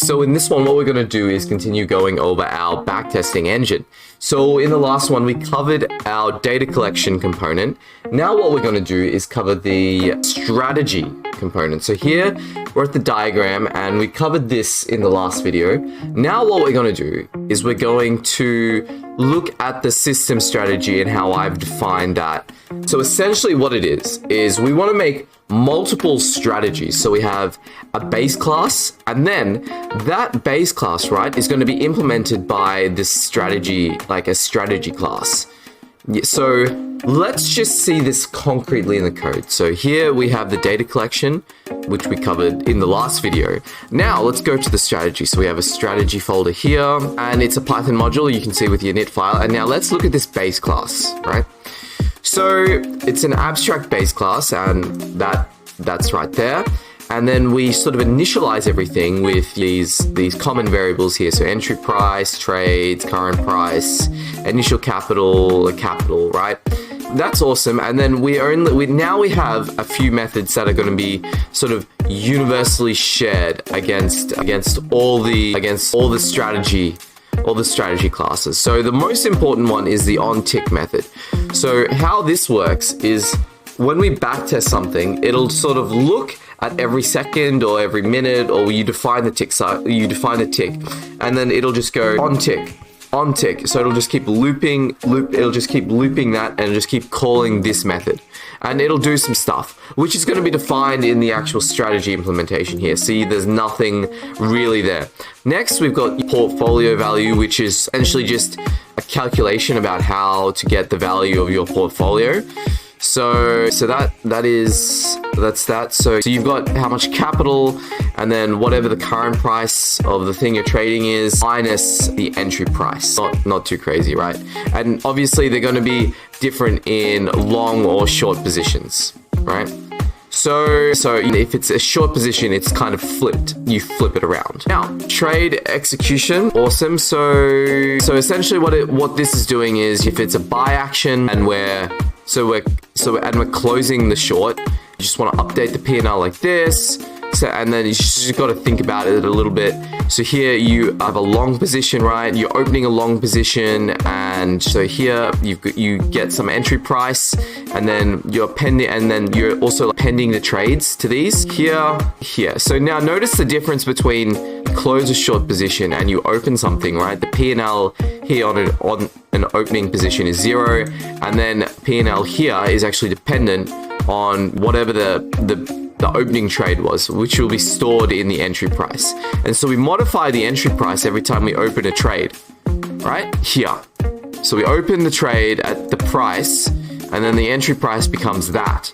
So in this one, what we're going to do is continue going over our backtesting engine. So in the last one, we covered our data collection component. Now what we're going to do is cover the strategy component. So here we're at the diagram and we covered this in the last video. Now what we're going to do is we're going to look at the system strategy and how I've defined that. So essentially what it is we want to make multiple strategies. So we have a base class, and then that base class, right, is going to be implemented by this strategy, like a strategy class. So let's just see this concretely in the code. So here we have the data collection, which we covered in the last video. Now let's go to the strategy. So we have a strategy folder here, and it's a Python module you can see with your init file. And now let's look at this base class, right? So it's an abstract base class, and that's right there. And then we sort of initialize everything with these common variables here. So entry price, trades, current price, initial capital, right? That's awesome. And then we have a few methods that are going to be sort of universally shared against all the strategy classes. So the most important one is the onTick method. So how this works is when we backtest something, it'll sort of look at every second or every minute, or you define the tick, and then it'll just go onTick. So it'll just keep looping that and just keep calling this method. And it'll do some stuff, which is going to be defined in the actual strategy implementation here. See, there's nothing really there. Next, we've got portfolio value, which is essentially just a calculation about how to get the value of your portfolio. So that's that. So you've got how much capital, and then whatever the current price of the thing you're trading is minus the entry price. Not too crazy, right? And obviously they're going to be different in long or short positions, right? So if it's a short position, it's kind of flipped. You flip it around. Now, trade execution, awesome. So essentially what this is doing is if it's a buy action and we're closing the short, you just want to update the P&L like this. So, and then you just got to think about it a little bit. So here you have a long position, right? You're opening a long position, and so here you get some entry price, and then you're also pending the trades to these here. So now notice the difference between close a short position and you open something, right? The P&L here on an opening position is 0, and then P&L here is actually dependent on whatever the opening trade was, which will be stored in the entry price. And so we modify the entry price every time we open a trade, right? Here. So we open the trade at the price, and then the entry price becomes that.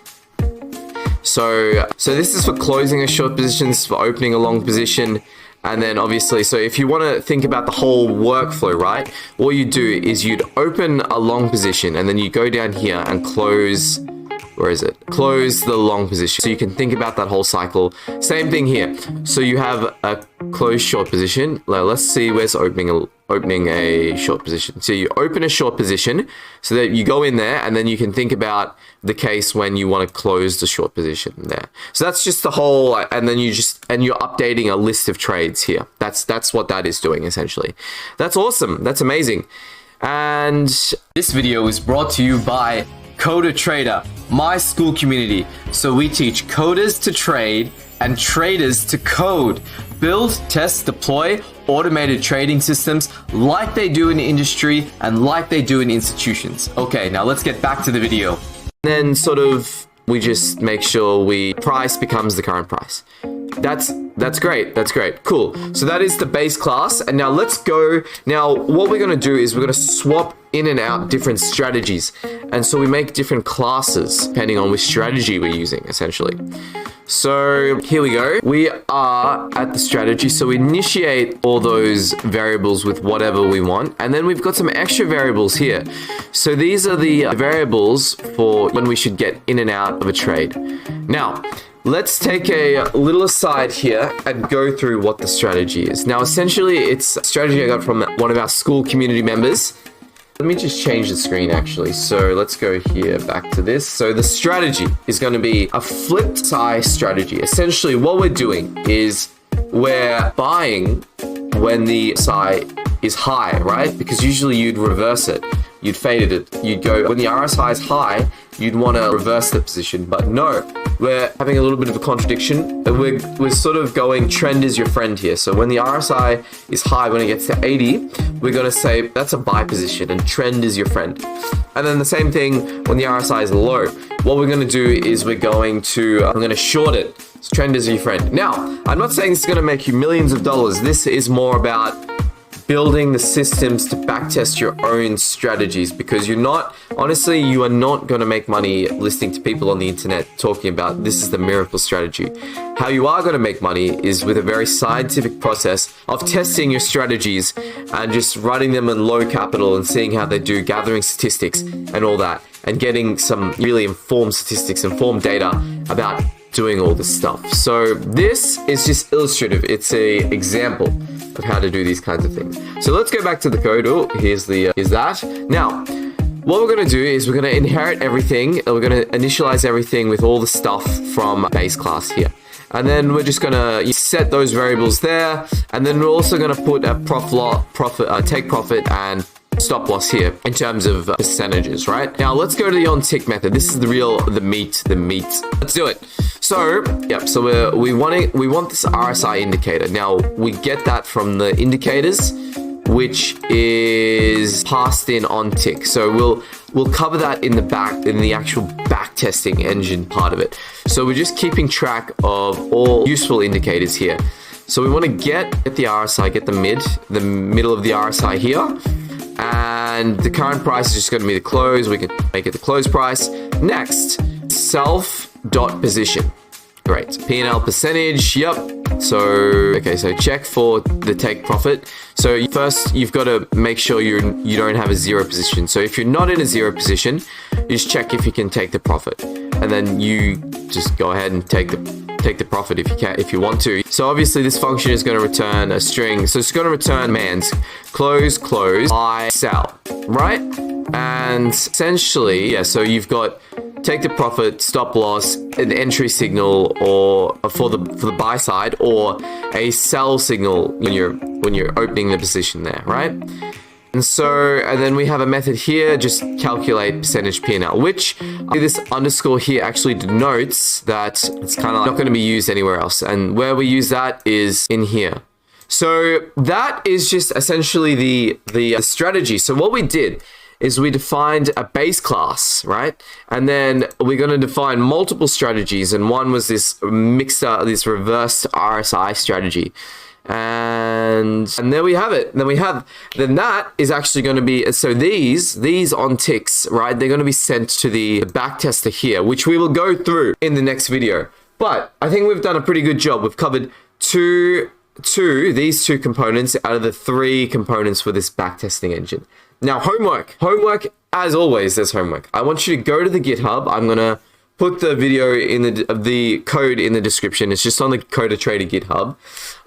So this is for closing a short position, this is for opening a long position. And then obviously, so if you want to think about the whole workflow, right? What you do is you'd open a long position, and then you go down here and close, close the long position. So you can think about that whole cycle. Same thing here. So you have a closed short position. Let's see where's opening a short position. So you open a short position so that you go in there, and then you can think about the case when you want to close the short position there. So that's just the whole, and then you're updating a list of trades here. That's what that is doing essentially. That's awesome. That's amazing. And this video is brought to you by Coder Trader, my school community. So we teach coders to trade and traders to code. Build, test, deploy automated trading systems like they do in industry and like they do in institutions. Okay, now let's get back to the video. And then we just make sure price becomes the current price. That's great. That's great. Cool. So that is the base class. And now let's go. Now what we're going to do is we're going to swap in and out different strategies. And so we make different classes depending on which strategy we're using essentially. So here we go. We are at the strategy. So we initiate all those variables with whatever we want. And then we've got some extra variables here. So these are the variables for when we should get in and out of a trade. Now, let's take a little aside here and go through what the strategy is. Now, essentially, it's a strategy I got from one of our school community members. Let me just change the screen actually. So let's go here back to this. So the strategy is going to be a flipped size strategy. Essentially, what we're doing is we're buying when the RSI is high, right? Because usually you'd reverse it. You'd faded it. You'd go, when the RSI is high, you'd want to reverse the position. But no, we're having a little bit of a contradiction. We're sort of going trend is your friend here. So when the RSI is high, when it gets to 80, we're going to say that's a buy position and trend is your friend. And then the same thing when the RSI is low. What we're going to do is I'm going to short it. So trend is your friend. Now, I'm not saying this is going to make you millions of dollars. This is more about building the systems to backtest your own strategies, because you are not going to make money listening to people on the internet talking about this is the miracle strategy. How you are going to make money is with a very scientific process of testing your strategies and just running them in low capital and seeing how they do, gathering statistics and all that, and getting some really informed statistics, informed data about doing all this stuff. So this is just illustrative. It's a example of how to do these kinds of things. So let's go back to the code. Oh, here's that. Now, what we're going to do is we're going to inherit everything. We're going to initialize everything with all the stuff from base class here. And then we're just going to set those variables there. And then we're also going to put a take profit and stop loss here in terms of percentages, right? Now let's go to the on tick method. This is the meat. Let's do it. So, yep, so we want this RSI indicator. Now we get that from the indicators, which is passed in on tick. So we'll cover that in the actual backtesting engine part of it. So we're just keeping track of all useful indicators here. So we want to get the RSI, get the middle of the RSI here. And the current price is just going to be the close. We can make it the close price. Next, self.position. Great. P&L percentage. Yep. So check for the take profit. So first, you've got to make sure you don't have a zero position. So if you're not in a zero position, you just check if you can take the profit, and then you just go ahead and take the profit if you want to. So obviously this function is going to return a string. So it's going to return commands: close, buy, sell, right? And essentially, yeah, so you've got take the profit, stop loss, an entry signal or for the buy side, or a sell signal when you're opening the position there, right? And then we have a method here, just calculate percentage P&L, which this underscore here actually denotes that it's kind of not going to be used anywhere else. And where we use that is in here. So that is just essentially the strategy. So what we did is we defined a base class, right? And then we're going to define multiple strategies. And one was this this reverse RSI strategy. And there we have it. Then that is actually going to be, so these on ticks, right? They're going to be sent to the backtester here, which we will go through in the next video. But I think we've done a pretty good job. We've covered these two components out of the 3 components for this backtesting engine. Now, homework, as always, there's homework. I want you to go to the GitHub. I'm going to put the video in the code in the description. It's just on the Coder Trader GitHub,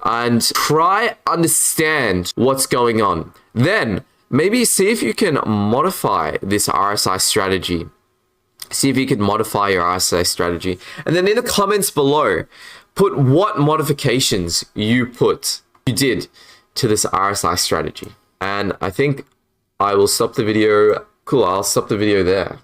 and try understand what's going on. Then maybe see if you can modify this RSI strategy. See if you can modify your RSI strategy. And then in the comments below, put what modifications you did to this RSI strategy. And I think I will stop the video. Cool, I'll stop the video there.